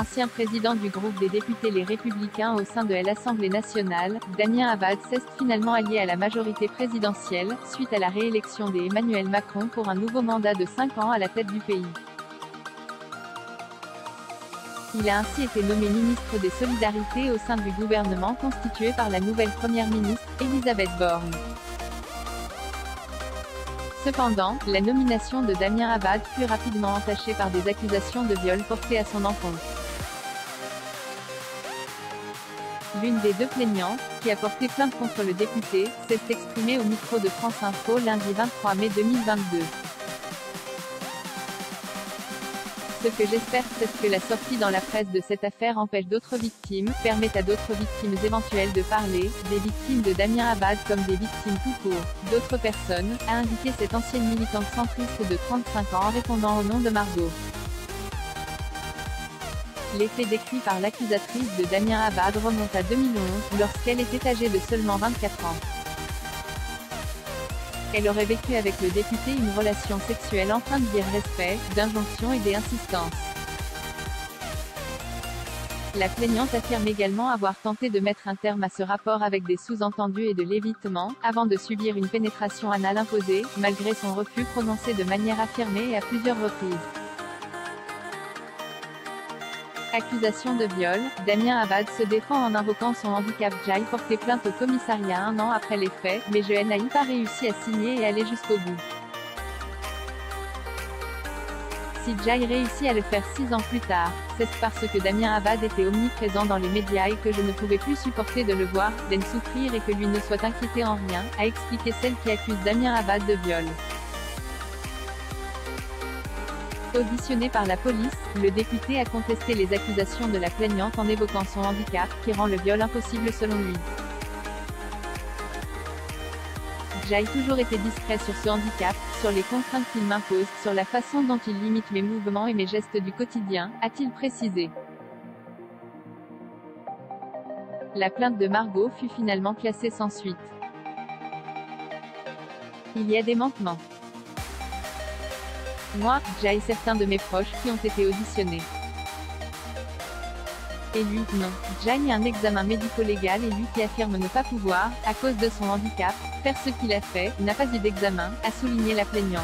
ancien président du groupe des députés Les Républicains au sein de l'Assemblée nationale, Damien Abad s'est finalement allié à la majorité présidentielle, suite à la réélection d'Emmanuel Macron pour un nouveau mandat de 5 ans à la tête du pays. Il a ainsi été nommé ministre des Solidarités au sein du gouvernement constitué par la nouvelle première ministre, Elisabeth Borne. Cependant, la nomination de Damien Abad fut rapidement entachée par des accusations de viol portées à son encontre. L'une des deux plaignantes, qui a porté plainte contre le député, s'est exprimée au micro de France Info lundi 23 mai 2022. Ce que j'espère, c'est que la sortie dans la presse de cette affaire empêche d'autres victimes, permet à d'autres victimes éventuelles de parler, des victimes de Damien Abad comme des victimes tout court, d'autres personnes, a indiqué cette ancienne militante centriste de 35 ans en répondant au nom de Margot. Les faits décrits par l'accusatrice de Damien Abad remontent à 2011, lorsqu'elle était âgée de seulement 24 ans. Elle aurait vécu avec le député une relation sexuelle empreinte d'irrespect, d'injonction et d'insistance. La plaignante affirme également avoir tenté de mettre un terme à ce rapport avec des sous-entendus et de l'évitement, avant de subir une pénétration anale imposée, malgré son refus prononcé de manière affirmée et à plusieurs reprises. Accusation de viol, Damien Abad se défend en invoquant son handicap. J'ai porté plainte au commissariat 1 an après les faits, mais je n'ai pas réussi à signer et aller jusqu'au bout. Si Jai réussit à le faire 6 ans plus tard, c'est parce que Damien Abad était omniprésent dans les médias et que je ne pouvais plus supporter de le voir, d'en souffrir et que lui ne soit inquiété en rien, a expliqué celle qui accuse Damien Abad de viol. Auditionné par la police, le député a contesté les accusations de la plaignante en évoquant son handicap, qui rend le viol impossible selon lui. J'ai toujours été discret sur ce handicap, sur les contraintes qu'il m'impose, sur la façon dont il limite mes mouvements et mes gestes du quotidien, a-t-il précisé. La plainte de Margot fut finalement classée sans suite. Il y a des manquements. Moi, Jai et certains de mes proches qui ont été auditionnés. Et lui, non. Jai a un examen médico-légal et lui qui affirme ne pas pouvoir, à cause de son handicap, faire ce qu'il a fait, n'a pas eu d'examen, a souligné la plaignante.